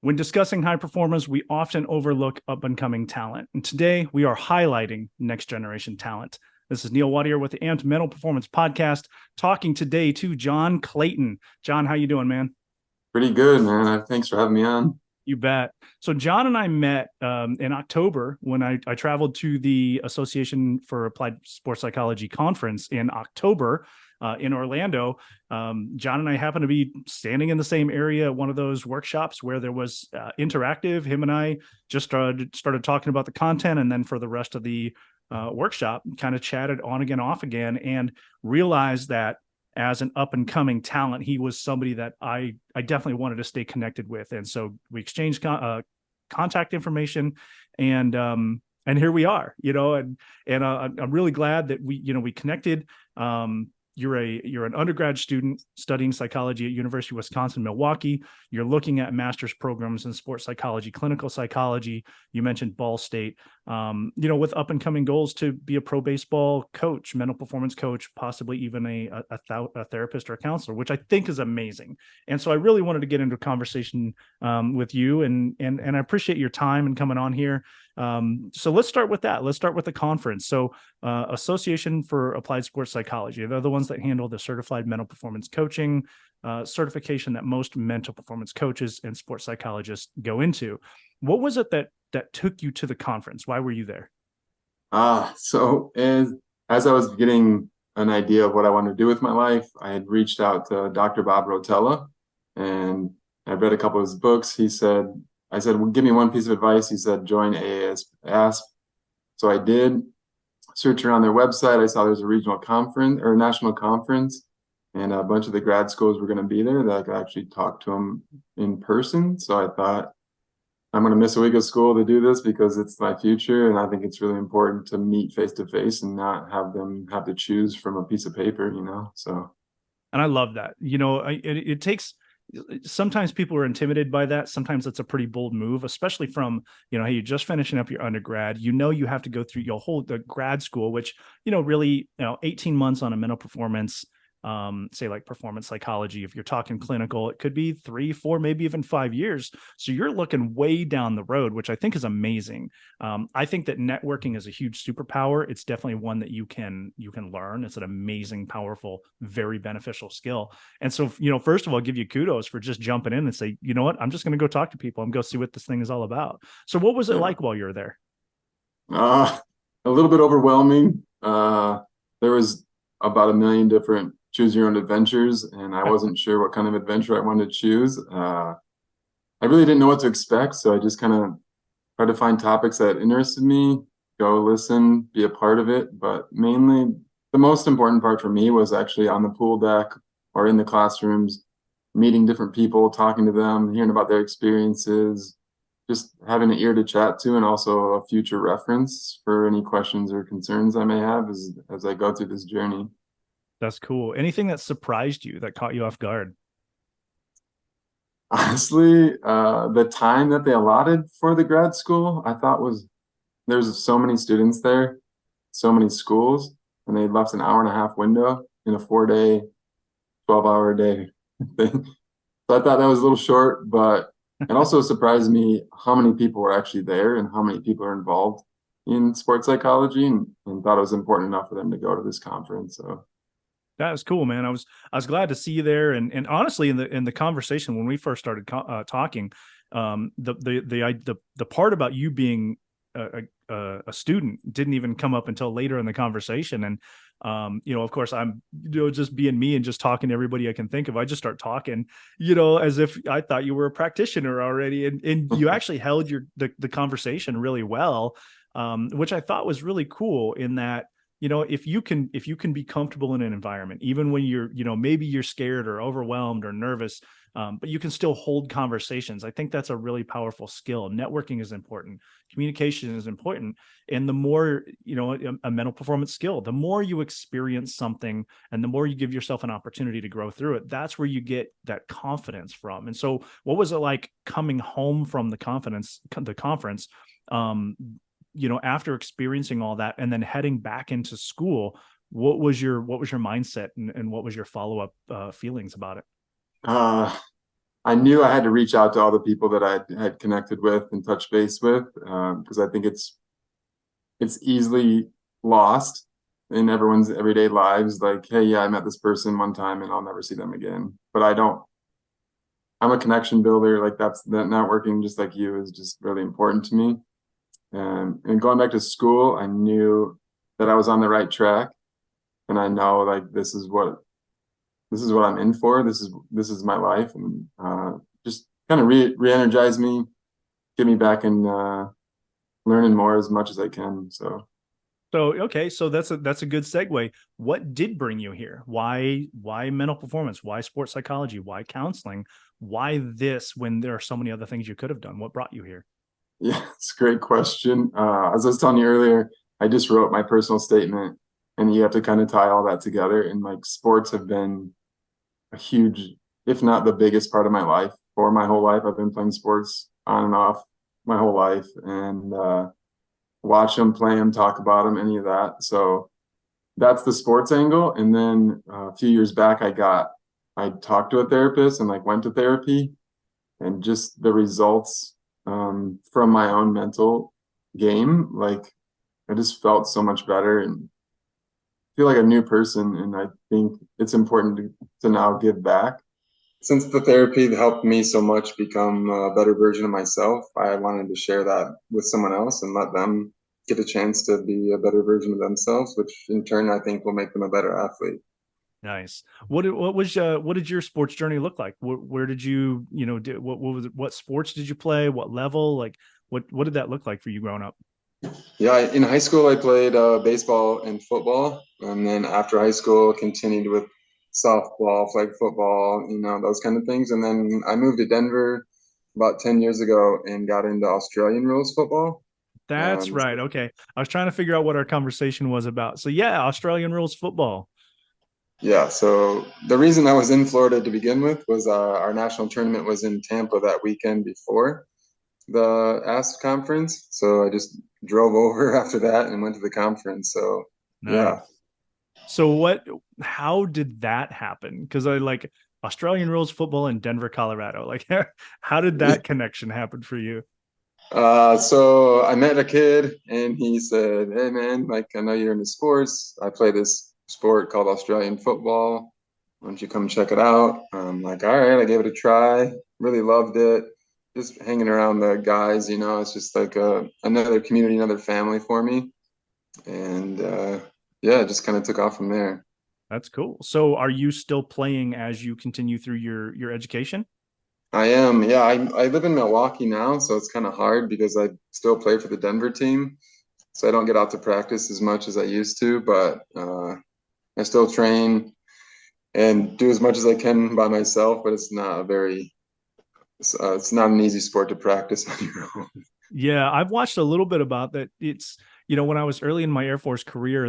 When discussing high performers, we often overlook up and coming talent. And today we are highlighting next generation talent. This is Neil Wattier with the AMPT Mental Performance Podcast, talking today to John Clayton. John, how you doing, man? Pretty good, man. Thanks for having me on. You bet. So John and I met in October when I traveled to the Association for Applied Sports Psychology conference in October in Orlando. John and I happened to be standing in the same area at one of those workshops where there was interactive. Him and I just started talking about the content, and then for the rest of the workshop, kind of chatted on again, off again, and realized that as an up and coming talent, he was somebody that I definitely wanted to stay connected with. And so we exchanged contact information, and here we are, I'm really glad that we connected. You're an undergrad student studying psychology at University of Wisconsin-Milwaukee. You're looking at master's programs in sports psychology, clinical psychology. You mentioned Ball State, with up and coming goals to be a pro baseball coach, mental performance coach, possibly even a therapist or a counselor, which I think is amazing. And so I really wanted to get into a conversation with you, and I appreciate your time and coming on here. So let's start with that. Let's start with the conference. So Association for Applied Sports Psychology, they're the ones that handle the certified mental performance coaching certification that most mental performance coaches and sports psychologists go into. What was it that took you to the conference? Why were you there? So as I was getting an idea of what I wanted to do with my life, I had reached out to Dr. Bob Rotella, and I read a couple of his books. I said, well, give me one piece of advice. He said, join AASP. So I did search around their website. I saw there's a regional conference or national conference, and a bunch of the grad schools were going to be there that I could actually talk to them in person. So I thought, I'm going to miss a week of school to do this because it's my future. And I think it's really important to meet face to face and not have them have to choose from a piece of paper. So, And I love that. It takes, sometimes people are intimidated by that. Sometimes it's a pretty bold move, especially from, hey, you're just finishing up your undergrad. You have to go through your whole the grad school, which, really, 18 months on a mental performance, say like performance psychology. If you're talking clinical, it could be 3, 4, maybe even 5 years. So you're looking way down the road, which I think is amazing. I think that networking is a huge superpower. It's definitely one that you can learn. It's an amazing, powerful, very beneficial skill. And so, first of all, I'll give you kudos for just jumping in and say, you know what, I'm just going to go talk to people. I'm going to go see what this thing is all about. So what was it yeah, like while you were there? a little bit overwhelming. There was about a million different choose your own adventures, and I wasn't sure what kind of adventure I wanted to choose. I really didn't know what to expect, so I just kind of tried to find topics that interested me, go listen, be a part of it. But mainly, the most important part for me was actually on the pool deck or in the classrooms, meeting different people, talking to them, hearing about their experiences, just having an ear to chat to, and also a future reference for any questions or concerns I may have as I go through this journey. That's cool. Anything that surprised you, that caught you off guard? Honestly, the time that they allotted for the grad school, I thought was there's so many students there, so many schools, and they left an hour and a half window in a 4 day, 12-hour a day thing. So I thought that was a little short, but it also surprised me how many people were actually there and how many people are involved in sports psychology, and thought it was important enough for them to go to this conference. So That was cool, man. I was glad to see you there, and honestly, in the conversation when we first started talking, the part about you being a student didn't even come up until later in the conversation, and of course, I'm just being me and just talking to everybody I can think of. I just start talking, as if I thought you were a practitioner already, and you actually held the conversation really well, which I thought was really cool in that if you can be comfortable in an environment even when you're maybe you're scared or overwhelmed or nervous, but you can still hold conversations. I think that's a really powerful skill. Networking is important, communication is important, and the more a mental performance skill, the more you experience something and the more you give yourself an opportunity to grow through it, that's where you get that confidence from. And so what was it like coming home from the conference, um after experiencing all that and then heading back into school? What was your mindset, and what was your follow-up feelings about it? uh I knew I had to reach out to all the people that I had connected with and touched base with, because I think it's easily lost in everyone's everyday lives. Like, hey, yeah, I met this person one time and I'll never see them again. But I don't. I'm a connection builder. Like that networking, just like you, is just really important to me. And going back to school, I knew that I was on the right track, and I know like this is what I'm in for. This is my life, and just kind of re-energize me, get me back and learning more as much as I can. So So okay, so that's a good segue. What did bring you here? Why mental performance? Why sports psychology? Why counseling? Why this when there are so many other things you could have done? What brought you here? yeah, it's a great question. As I was telling you earlier, I just wrote my personal statement, and you have to kind of tie all that together. And like sports have been a huge, if not the biggest part of my life for my whole life. I've been playing sports on and off my whole life, and watch them, play them, talk about them, any of that. So that's the sports angle. And then a few years back, I talked to a therapist and like went to therapy, and just the results from my own mental game, like I just felt so much better and feel like a new person. And I think it's important to now give back. Since the therapy helped me so much become a better version of myself, I wanted to share that with someone else and let them get a chance to be a better version of themselves, which in turn I think will make them a better athlete. Nice. What did your sports journey look like? Where did what was it, what sports did you play? What level? Like what did that look like for you growing up? Yeah, in high school I played baseball and football, and then after high school continued with softball, flag football, those kind of things. And then I moved to Denver about 10 years ago and got into Australian rules football. That's Um, right. Okay. I was trying to figure out what our conversation was about. So yeah, Australian rules football. yeah, so the reason I was in Florida to begin with was our national tournament was in Tampa that weekend before the ASP conference. So I just drove over after that and went to the conference. So yeah. Nice. So how did that happen? Because I like Australian rules football in Denver, Colorado. Like how did that connection happen for you? So I met a kid and he said, hey man, like I know you're into sports. I play this sport called Australian football. Why don't you come check it out? I'm like, all right, I gave it a try. Really loved it. Just hanging around the guys, it's just like another community, another family for me. And yeah, it just kind of took off from there. That's cool. So are you still playing as you continue through your education? I am, yeah. I live in Milwaukee now, so it's kind of hard because I still play for the Denver team. So I don't get out to practice as much as I used to, but I still train and do as much as I can by myself. But it's not an easy sport to practice on your own. Yeah, I've watched a little bit about that. It's when I was early in my Air Force career,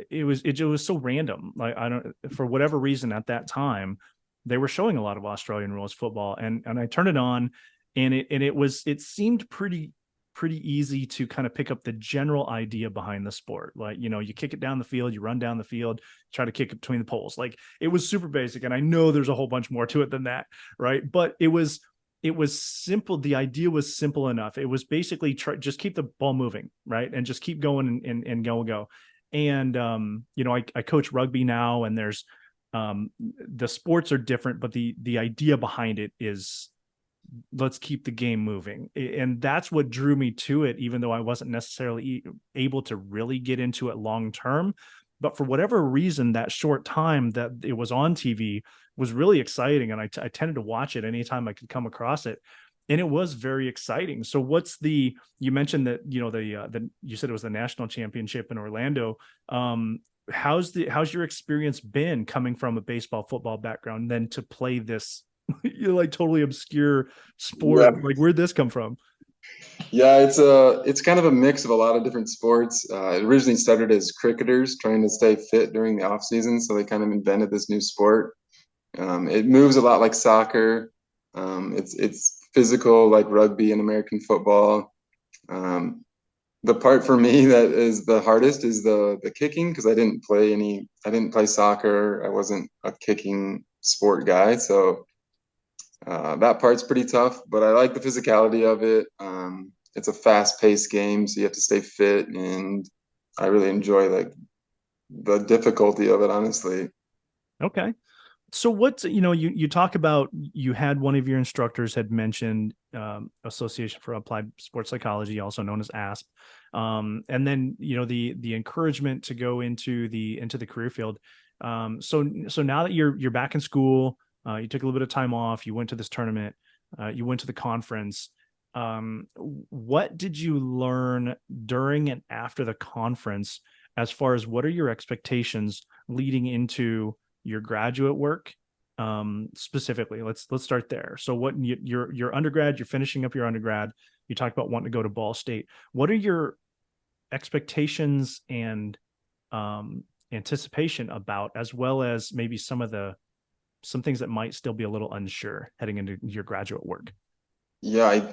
it was so random. Like I don't for whatever reason at that time, they were showing a lot of Australian rules football, and I turned it on, and it seemed pretty easy to kind of pick up the general idea behind the sport. Like you kick it down the field, you run down the field, try to kick it between the poles. Like it was super basic, and I know there's a whole bunch more to it than that, right? But it was simple. The idea was simple enough. It was basically just keep the ball moving, right, and just keep going and go. And I coach rugby now, and there's the sports are different, but the idea behind it is let's keep the game moving, and that's what drew me to it. Even though I wasn't necessarily able to really get into it long term, but for whatever reason, that short time that it was on TV was really exciting, and I tended to watch it anytime I could come across it, and it was very exciting. So you mentioned that the you said it was the national championship in Orlando. How's your experience been coming from a baseball football background then to play this like totally obscure Yeah, sport? Like where'd this come from? yeah, it's kind of a mix of a lot of different sports. It originally started as cricketers trying to stay fit during the off season, so they kind of invented this new sport. It moves a lot like soccer. It's physical like rugby and American football. Um, the part for me that is the hardest is the kicking because I didn't play soccer. I wasn't a kicking sport guy, so That part's pretty tough, but I like the physicality of it. It's a fast-paced game, so you have to stay fit, and I really enjoy like the difficulty of it, honestly. Okay. So what's, you talk about, you had one of your instructors had mentioned Association for Applied Sports Psychology, also known as ASP. And then, the encouragement to go into the career field. So now that you're back in school, you took a little bit of time off, you went to this tournament, you went to the conference. What did you learn during and after the conference, as far as what are your expectations leading into your graduate work, specifically? Let's start there. So what your undergrad, you're finishing up your undergrad, you talked about wanting to go to Ball State. What are your expectations and anticipation about, as well as maybe some things that might still be a little unsure heading into your graduate work? Yeah,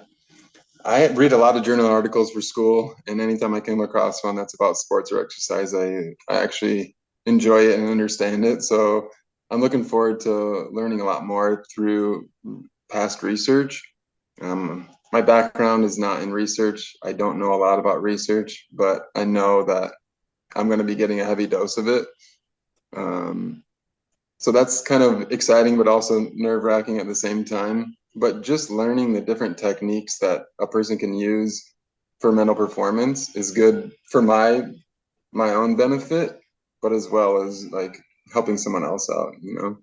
I read a lot of journal articles for school, and anytime I come across one that's about sports or exercise, I actually enjoy it and understand it. So I'm looking forward to learning a lot more through past research. My background is not in research. I don't know a lot about research, but I know that I'm going to be getting a heavy dose of it. Um, so that's kind of exciting, but also nerve-wracking at the same time. But just learning the different techniques that a person can use for mental performance is good for my own benefit, but as well as like helping someone else out, you know?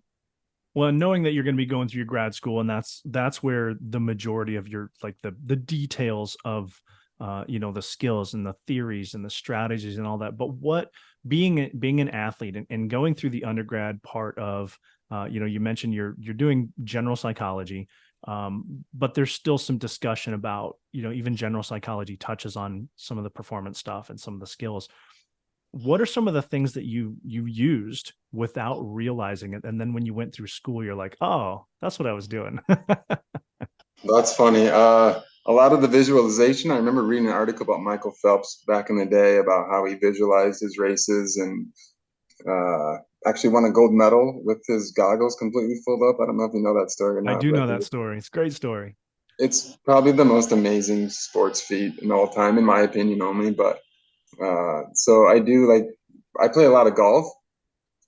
Well, knowing that you're going to be going through your grad school, and that's where the majority of your, like, the details of the skills and the theories and the strategies and all that. But what, being an athlete, and going through the undergrad part of, you mentioned you're doing general psychology, but there's still some discussion about, even general psychology touches on some of the performance stuff and some of the skills. What are some of the things that you used without realizing it, and then when you went through school you're like, oh, that's what I was doing? That's funny. A lot of the visualization, I remember reading an article about Michael Phelps back in the day about how he visualized his races and uh, actually won a gold medal with his goggles completely filled up. I don't know if you know that story or I not, do but know that story. It's a great story. it's probably the most amazing sports feat in all time, in my opinion only. But so I do like, I play a lot of golf,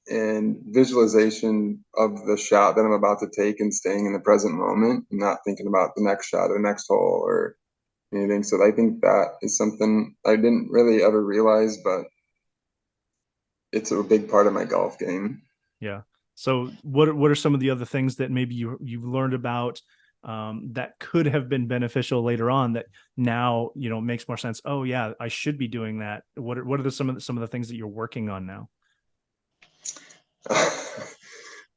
and visualization of the shot that I'm about to take and staying in the present moment, and not thinking about the next shot or next hole or anything. So I think that is something I didn't really ever realize, but it's a big part of my golf game. Yeah. So what are some of the other things that maybe you've learned about, that could have been beneficial later on, that now makes more sense? Oh yeah, I should be doing that. What are some of the things that you're working on now?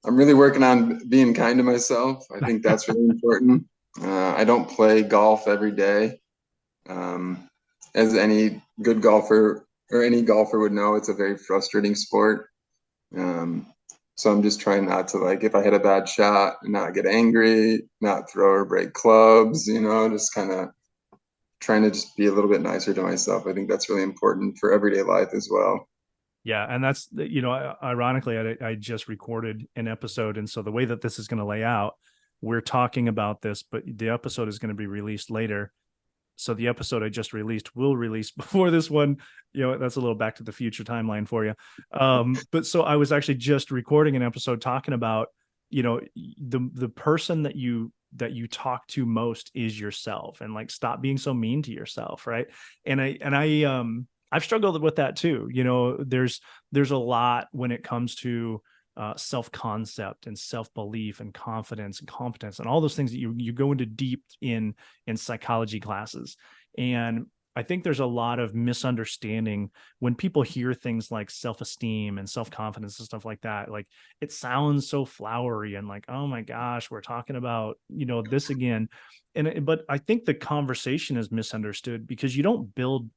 I'm really working on being kind to myself. I think that's really important. I don't play golf every day. Um, as any good golfer or any golfer would know, it's a very frustrating sport. Um, so I'm just trying not to, like, if I hit a bad shot, not get angry, not throw or break clubs, just kind of trying to just be a little bit nicer to myself. I think that's really important for everyday life as well. Yeah, and that's, ironically, I just recorded an episode, and so the way that this is going to lay out, we're talking about this, but the episode is going to be released later. So the episode I just released will release before this one. That's a little Back to the Future timeline for you. But so I was actually just recording an episode talking about, the person that you talk to most is yourself, and like, stop being so mean to yourself, right? I've struggled with that too. There's a lot when it comes to self-concept and self-belief and confidence and competence and all those things that you go into deep in psychology classes. And I think there's a lot of misunderstanding when people hear things like self-esteem and self-confidence and stuff like that. Like, it sounds so flowery and like, oh my gosh, we're talking about, this again. But I think the conversation is misunderstood, because you don't build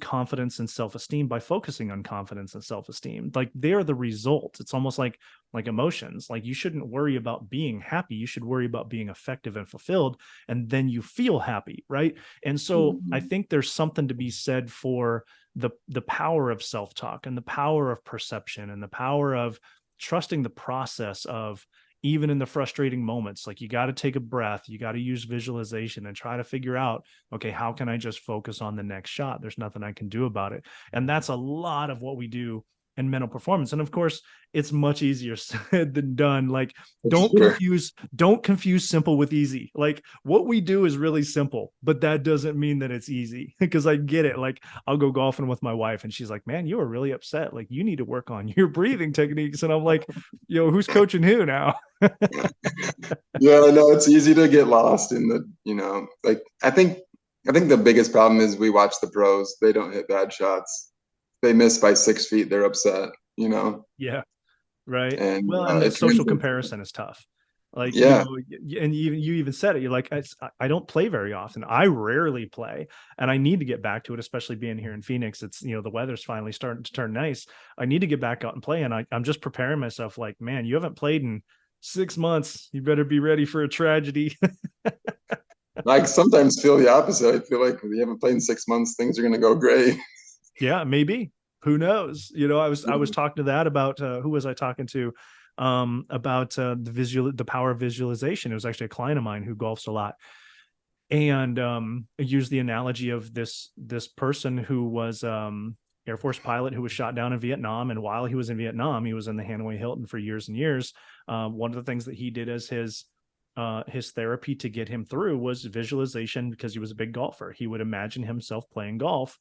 confidence and self-esteem by focusing on confidence and self-esteem. Like, they're the result. It's almost like emotions. Like, you shouldn't worry about being happy, you should worry about being effective and fulfilled, and then you feel happy, right? And so I Mhm. think there's something to be said for the power of self-talk and the power of perception and the power of trusting the process of even in the frustrating moments. Like, you got to take a breath, you got to use visualization and try to figure out, okay, how can I just focus on the next shot? There's nothing I can do about it. And that's a lot of what we do in mental performance. And of course, it's much easier said than done. Like, For sure. don't confuse simple with easy. Like, what we do is really simple, but that doesn't mean that it's easy. Because I get it. Like, I'll go golfing with my wife and she's like, man, you are really upset. Like, you need to work on your breathing techniques. And I'm like, yo, who's coaching who now? Yeah, I know it's easy to get lost in the, like I think the biggest problem is we watch the pros. They don't hit bad shots. They miss by 6 feet, they're upset. Yeah. Right. And Well, and the it social translates. comparison is tough. Like, Yeah, and you even said it. You're like, I don't play very often. I rarely play, and I need to get back to it, especially being here in Phoenix. It's, the weather's finally starting to turn nice. I need to get back out and play. And I'm just preparing myself like, man, you haven't played in 6 months. You better be ready for a tragedy. I sometimes feel the opposite. I feel like if you haven't played in 6 months, things are going to go great. Yeah, maybe. Who knows? I was talking to that about who was I talking to? About the power of visualization. It was actually a client of mine who golfs a lot, and used the analogy of this person who was Air Force pilot who was shot down in Vietnam. And while he was in Vietnam, he was in the Hanoi Hilton for years and years. One of the things that he did as his therapy to get him through was visualization, because he was a big golfer. He would imagine himself playing golf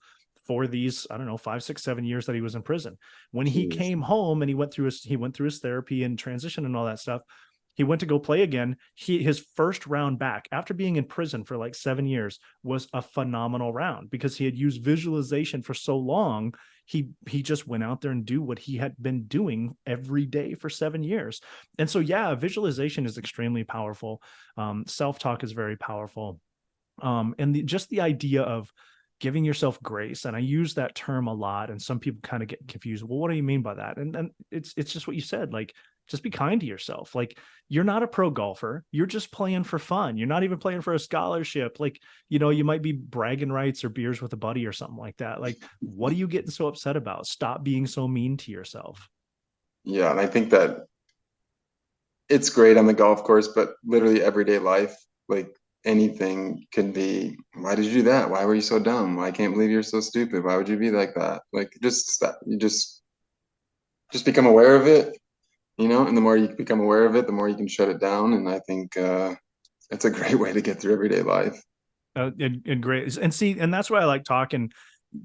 for these, I don't know, 5, 6, 7 years that he was in prison. When he Jeez. came home and he went through his therapy and transition and all that stuff, he went to go play again. His first round back after being in prison for like 7 years was a phenomenal round, because he had used visualization for so long. He just went out there and do what he had been doing every day for 7 years. And so, yeah, visualization is extremely powerful. Self-talk is very powerful. And just the idea of giving yourself grace, and I use that term a lot, and some people kind of get confused. Well, what do you mean by that? And then it's just what you said. Like, just be kind to yourself. Like, you're not a pro golfer, you're just playing for fun. You're not even playing for a scholarship. Like, you might be bragging rights or beers with a buddy or something like that. Like, what are you getting so upset about? Stop being so mean to yourself. Yeah, and I think that it's great on the golf course, but literally everyday life, like anything can be, why did you do that? Why were you so dumb? I can't believe you're so stupid. Why would you be like that? Like, just stop. You just become aware of it, and the more you become aware of it, the more you can shut it down. And I think it's a great way to get through everyday life. And great. And see, and that's why I like talking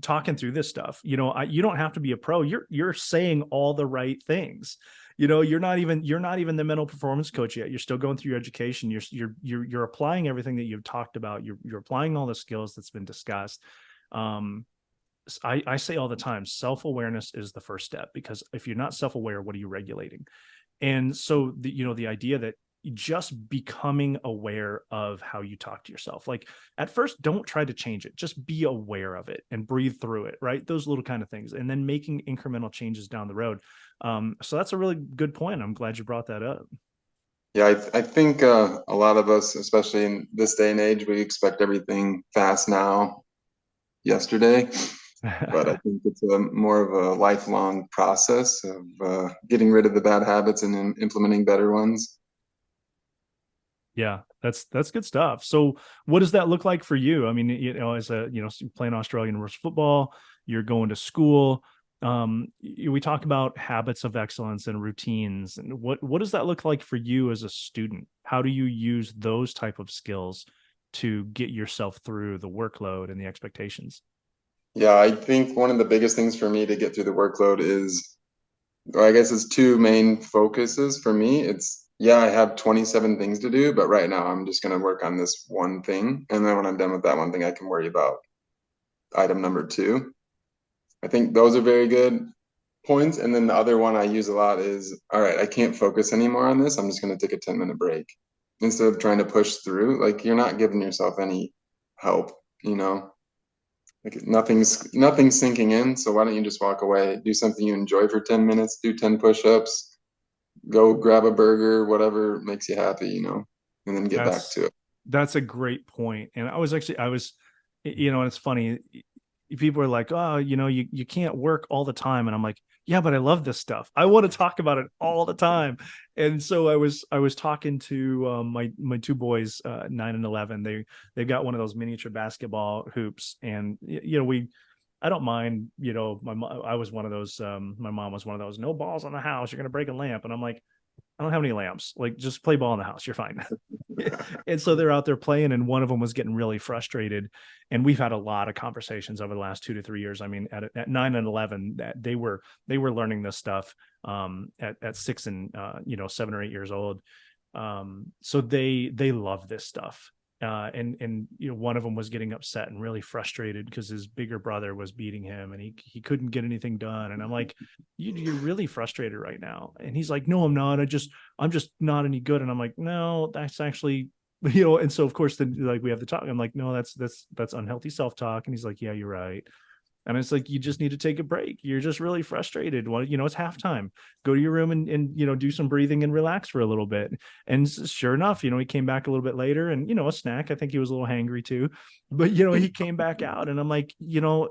through this stuff. You don't have to be a pro. You're saying all the right things. You're not even the mental performance coach yet. You're still going through your education. You're applying everything that you've talked about. You're applying all the skills that's been discussed. um I say all the time, self-awareness is the first step, because if you're not self-aware, what are you regulating? And so the idea that just becoming aware of how you talk to yourself, like, at first, don't try to change it, just be aware of it and breathe through it, right? Those little kind of things, and then making incremental changes down the road. So that's a really good point. I'm glad you brought that up. Yeah, I think a lot of us, especially in this day and age, we expect everything fast now, yesterday. But I think it's more of a lifelong process of getting rid of the bad habits and then implementing better ones. Yeah, that's good stuff. So what does that look like for you? I mean, as playing Australian rules football, you're going to school. We talk about habits of excellence and routines. And what does that look like for you as a student? How do you use those type of skills to get yourself through the workload and the expectations? Yeah, I think one of the biggest things for me to get through the workload is, or I guess it's two main focuses for me. It's, yeah, I have 27 things to do, but right now I'm just going to work on this one thing. And then when I'm done with that one thing, I can worry about item number two. I think those are very good points. And then the other one I use a lot is, all right, I can't focus anymore on this. I'm just going to take a 10-minute break instead of trying to push through. Like, you're not giving yourself any help, you know? Like, nothing's sinking in. So why don't you just walk away, do something you enjoy for 10 minutes, do 10 push-ups, go grab a burger, whatever makes you happy, and then get back to That's it. that's a great point. And and it's funny. People are like, oh, you can't work all the time. And I'm like, yeah, but I love this stuff. I want to talk about it all the time. And so I was talking to my two boys, 9 and 11. They've got one of those miniature basketball hoops, and we I don't mind, I was one of those. My mom was one of those. No balls on the house. You're gonna break a lamp, and I'm like, I don't have any lamps. Like, just play ball in the house. You're fine. And so they're out there playing, and one of them was getting really frustrated. And we've had a lot of conversations over the last 2 to 3 years. I mean, at 9 and 11, that they were learning this stuff at 6 and 7 or 8 years old. So they love this stuff. And one of them was getting upset and really frustrated because his bigger brother was beating him, and he couldn't get anything done. And I'm like, you're really frustrated right now. And he's like, no, I'm not. I'm just not any good. And I'm like, no, that's actually, and so of course then, like, we have the talk. I'm like, no, that's unhealthy self-talk. And he's like, yeah, you're right. And it's like, you just need to take a break. You're just really frustrated. Well, it's halftime. Go to your room and do some breathing and relax for a little bit. And sure enough, he came back a little bit later, and, a snack. I think he was a little hangry too, but, he came back out. And I'm like, you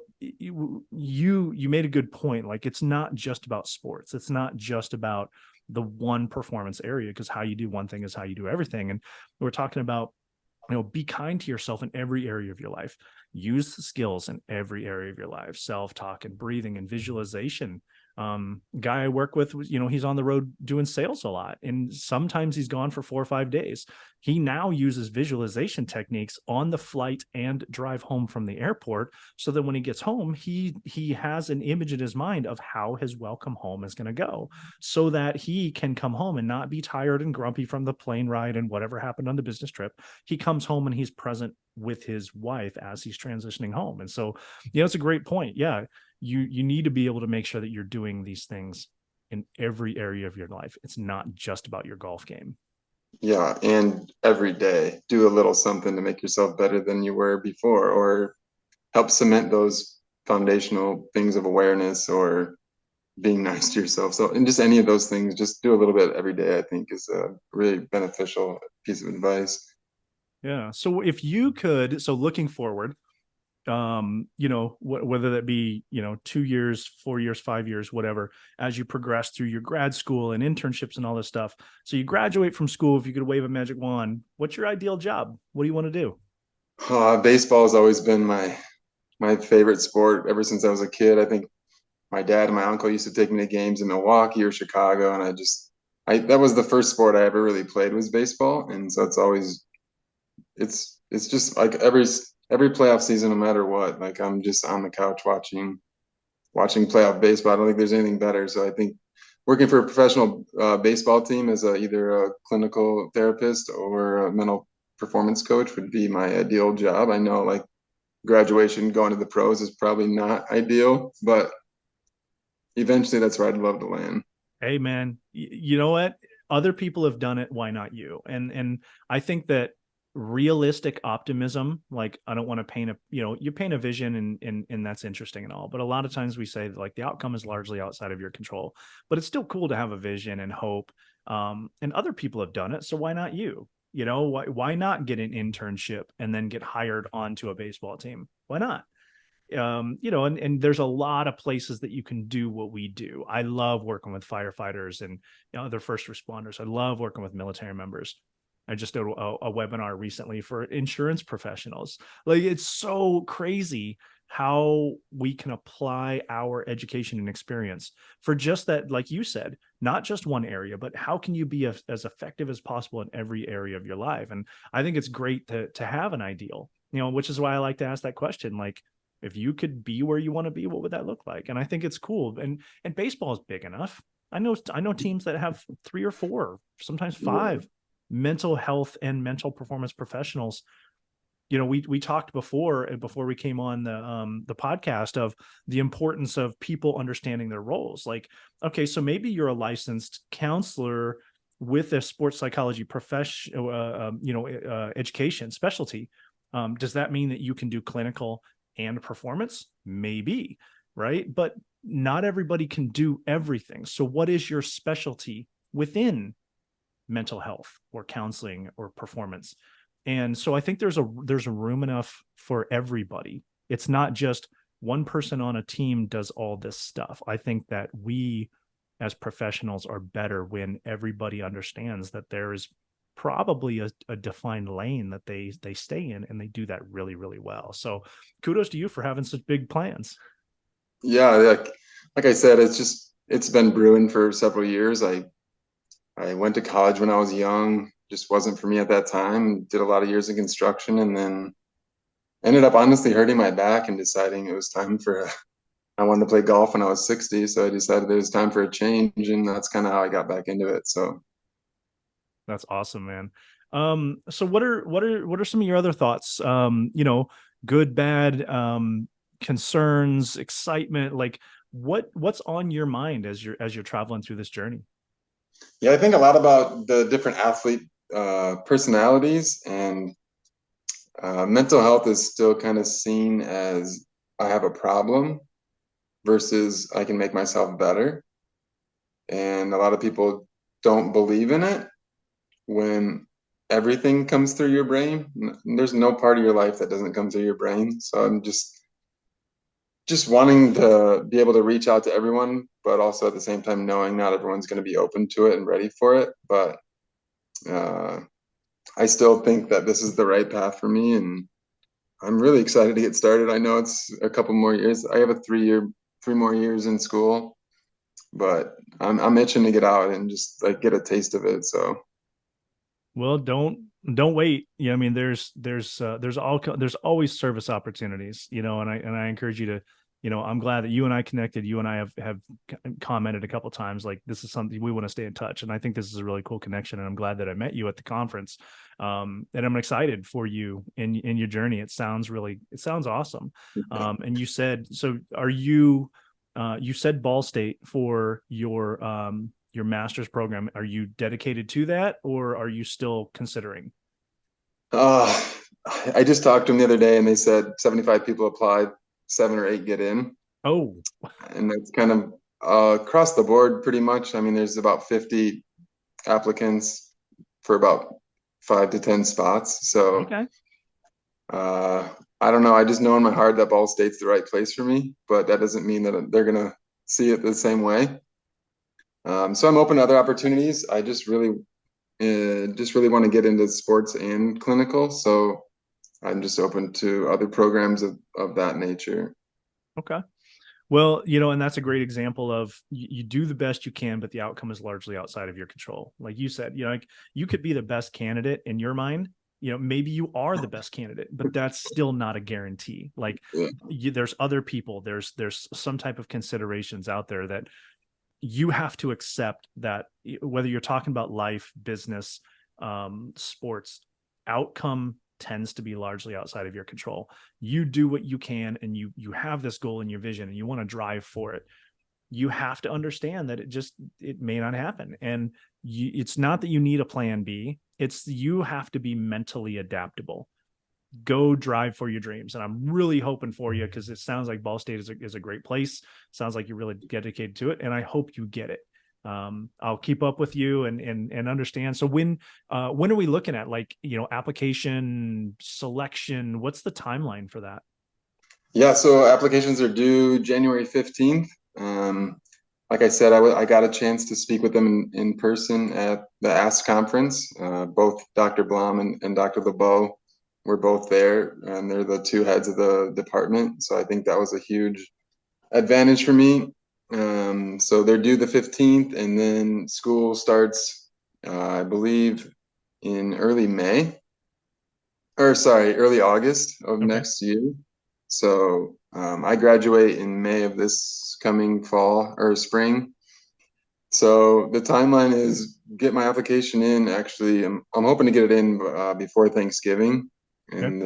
made a good point. Like, it's not just about sports. It's not just about the one performance area, because how you do one thing is how you do everything. And we're talking about, be kind to yourself in every area of your life. Use the skills in every area of your life: self-talk and breathing and visualization. Guy I work with, he's on the road doing sales a lot, and sometimes he's gone for 4 or 5 days. He now uses visualization techniques on the flight and drive home from the airport, so that when he gets home, he has an image in his mind of how his welcome home is going to go, so that he can come home and not be tired and grumpy from the plane ride and whatever happened on the business trip. He comes home and he's present with his wife as he's transitioning home. And so, it's a great point. Yeah, you need to be able to make sure that you're doing these things in every area of your life. It's not just about your golf game. Yeah, and every day do a little something to make yourself better than you were before, or help cement those foundational things of awareness, or being nice to yourself. So, and just any of those things, just do a little bit every day, I think is a really beneficial piece of advice. Yeah. So if you could, so looking forward, whether that be, 2 years, 4 years, 5 years, whatever, as you progress through your grad school and internships and all this stuff. So you graduate from school, if you could wave a magic wand, what's your ideal job? What do you want to do? Baseball has always been my favorite sport ever since I was a kid. I think my dad and my uncle used to take me to games in Milwaukee or Chicago, and I that was the first sport I ever really played, was baseball. And so it's just like every playoff season, no matter what, like I'm just on the couch watching playoff baseball. I don't think there's anything better. So I think working for a professional baseball team as either a clinical therapist or a mental performance coach would be my ideal job. I know, like, graduation going to the pros is probably not ideal, but eventually that's where I'd love to land. Hey man, you know what? Other people have done it. Why not you? And I think that realistic optimism, like, I don't want to paint you paint a vision, and that's interesting and all, but a lot of times we say that, like, the outcome is largely outside of your control, but it's still cool to have a vision and hope. And other people have done it, so why not you? Why not get an internship and then get hired onto a baseball team? Why not? And there's a lot of places that you can do what we do. I love working with firefighters and other first responders. I love working with military members. I just did a webinar recently for insurance professionals. Like, it's so crazy how we can apply our education and experience for just that, like you said, not just one area, but how can you be as effective as possible in every area of your life? And I think it's great to have an ideal, which is why I like to ask that question. Like, if you could be where you want to be, what would that look like? And I think it's cool. And baseball is big enough. I know teams that have 3 or 4, sometimes Yeah. 5 mental health and mental performance professionals. We talked before we came on the podcast, of the importance of people understanding their roles. Like, okay, so maybe you're a licensed counselor with a sports psychology profession, education specialty. Does that mean that you can do clinical and performance? Maybe, right? But not everybody can do everything. So what is your specialty within mental health or counseling or performance? And so I think there's a room enough for everybody. It's not just one person on a team does all this stuff. I think that we as professionals are better when everybody understands that there is probably a defined lane that they stay in, and they do that really, really well. So kudos to you for having such big plans. Yeah, like I said, it's been brewing for several years. I went to college when I was young, just wasn't for me at that time. Did a lot of years in construction, and then ended up honestly hurting my back and deciding it was time for I wanted to play golf when I was 60, so I decided it was time for a change, and that's kind of how I got back into it. So That's awesome, man. So what are some of your other thoughts? Good, bad, concerns, excitement, like what's on your mind as you're traveling through this journey? yeah, I think a lot about the different athlete personalities, and mental health is still kind of seen as I have a problem versus I can make myself better. And a lot of people don't believe in it when everything comes through your brain. There's no part of your life that doesn't come through your brain. So I'm just wanting to be able to reach out to everyone, but also at the same time knowing not everyone's going to be open to it and ready for it. But uh, I still think that this is the right path for me, and I'm really excited to get started. I know it's a couple more years. I have a 3 more years in school, but I'm itching to get out and just like get a taste of it. So Well, don't wait. Yeah, I mean, there's always service opportunities, and I encourage you to, I'm glad that you and I connected. You and I have commented a couple of times, like this is something we want to stay in touch, and I think this is a really cool connection. And I'm glad that I met you at the conference, and I'm excited for you in your journey. It sounds awesome. And you said, so are you? You said Ball State for your master's program. Are you dedicated to that, or are you still considering? uh, I just talked to them the other day, and they said 75 people applied, 7 or 8 get in, Oh, and that's kind of across the board pretty much. I mean, there's about 50 applicants for about 5 to 10 spots. So okay. uh, I don't know. I just know in my heart that Ball State's the right place for me, but that doesn't mean that they're gonna see it the same way. So I'm open to other opportunities. I just really want to get into sports and clinical. So I'm just open to other programs of that nature. Okay. Well, and that's a great example of you do the best you can, but the outcome is largely outside of your control. Like you said, like you could be the best candidate in your mind. Maybe you are the best candidate, but that's still not a guarantee. Like Yeah. there's other people, there's some type of considerations out there that you have to accept, that whether you're talking about life, business, sports, outcome tends to be largely outside of your control. You do what you can, and you have this goal in your vision, and you want to drive for it. You have to understand that it may not happen, and it's not that you need a plan B. It's you have to be mentally adaptable. Go drive for your dreams. And I'm really hoping for you, because it sounds like Ball State is a great place. Sounds like you're really dedicated to it. And I hope you get it. I'll keep up with you and understand. So when are we looking at, like, application selection? What's the timeline for that? Yeah, so applications are due January 15th. Like I said, I got a chance to speak with them in person at the ASK conference. Both Dr. Blom and Dr. LeBeau were both there, and they're the two heads of the department. So I think that was a huge advantage for me. So they're due the 15th, and then school starts, I believe, in early May, or sorry, early August of Okay. next year. So I graduate in May of this coming fall or spring. So the timeline is get my application in. Actually, I'm hoping to get it in before Thanksgiving, Okay. and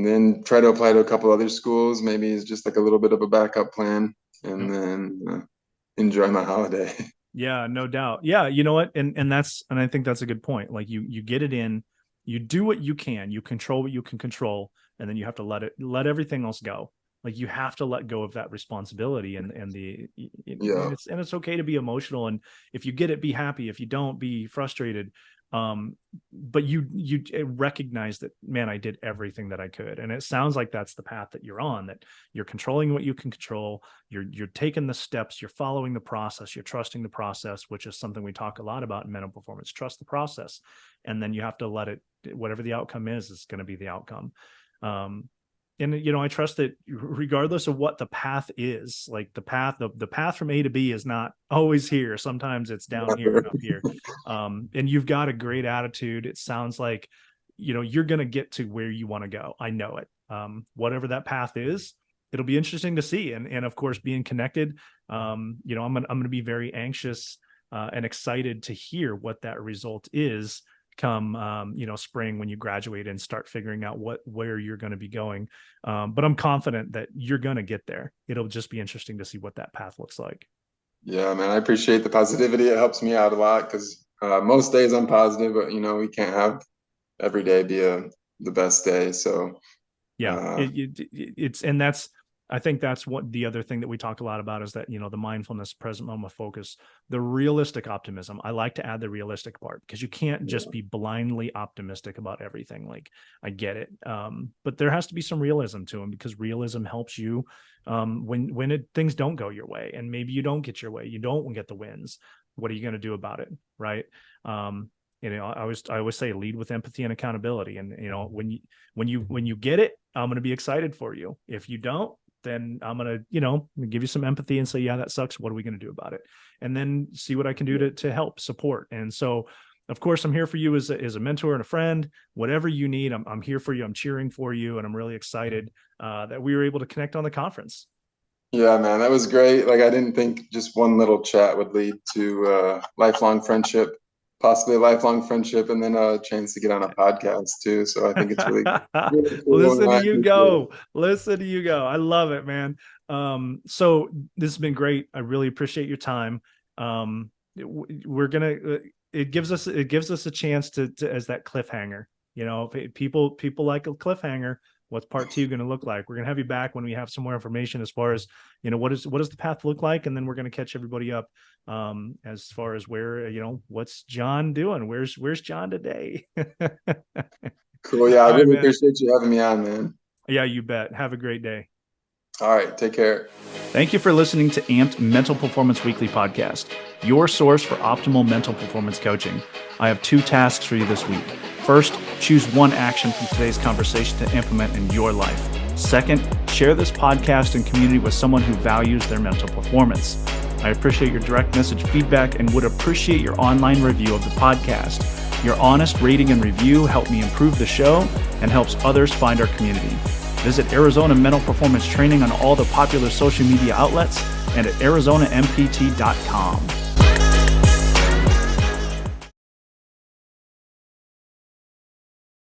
then try to apply to a couple other schools. Maybe it's just like a little bit of a backup plan, and Yep. then enjoy my holiday. Yeah, no doubt. Yeah, you know what? And I think that's a good point. Like you get it in, you do what you can, you control what you can control, and then you have to let everything else go. Like you have to let go of that responsibility, and Yeah, it's okay to be emotional, and if you get it, be happy. If you don't, be frustrated. But you recognize that, man, I did everything that I could. And it sounds like that's the path that you're on, that you're controlling what you can control. You're taking the steps, you're following the process, you're trusting the process, which is something we talk a lot about in mental performance. Trust the process. And then you have to let it, whatever the outcome is going to be the outcome. And, I trust that regardless of what the path is, like the path from A to B is not always here. Sometimes it's down here and up here. And you've got a great attitude. It sounds like, you're going to get to where you want to go. I know it. Whatever that path is, it'll be interesting to see. And of course, being connected, I'm going to be very anxious and excited to hear what that result is come spring, when you graduate and start figuring out where you're going to be going. But I'm confident that you're going to get there. It'll just be interesting to see what that path looks like. Yeah, man, I appreciate the positivity. It helps me out a lot because most days I'm positive, but we can't have every day be the best day. So yeah, I think that's what the other thing that we talked a lot about is that, the mindfulness, present moment focus, the realistic optimism. I like to add the realistic part because you can't just be blindly optimistic about everything. Like, I get it. But there has to be some realism to them, because realism helps you when things don't go your way, and maybe you don't get your way, you don't get the wins. What are you going to do about it? Right. I always say lead with empathy and accountability. And, when you get it, I'm going to be excited for you. If you don't, then I'm going to, give you some empathy and say, yeah, that sucks. What are we going to do about it? And then see what I can do to help support. And so, of course, I'm here for you as a mentor and a friend. Whatever you need, I'm here for you. I'm cheering for you. And I'm really excited that we were able to connect on the conference. Yeah, man, that was great. Like, I didn't think just one little chat would lead to lifelong friendship, possibly a lifelong friendship, and then a chance to get on a podcast too. So I think it's really, really cool. Listen to you go. Listen to you go. I love it, man. So this has been great. I really appreciate your time. It gives us a chance to as that cliffhanger. People like a cliffhanger. What's part 2 going to look like? We're going to have you back when we have some more information as far as, what does the path look like? And then we're going to catch everybody up as far as where, what's John doing? Where's John today? Cool. Yeah. I really appreciate you having me on, man. Yeah, you bet. Have a great day. All right. Take care. Thank you for listening to AMPT Mental Performance Weekly Podcast, your source for optimal mental performance coaching. I have 2 tasks for you this week. First, choose one action from today's conversation to implement in your life. Second, share this podcast and community with someone who values their mental performance. I appreciate your direct message feedback and would appreciate your online review of the podcast. Your honest rating and review help me improve the show and helps others find our community. Visit Arizona Mental Performance Training on all the popular social media outlets and at ArizonaMPT.com.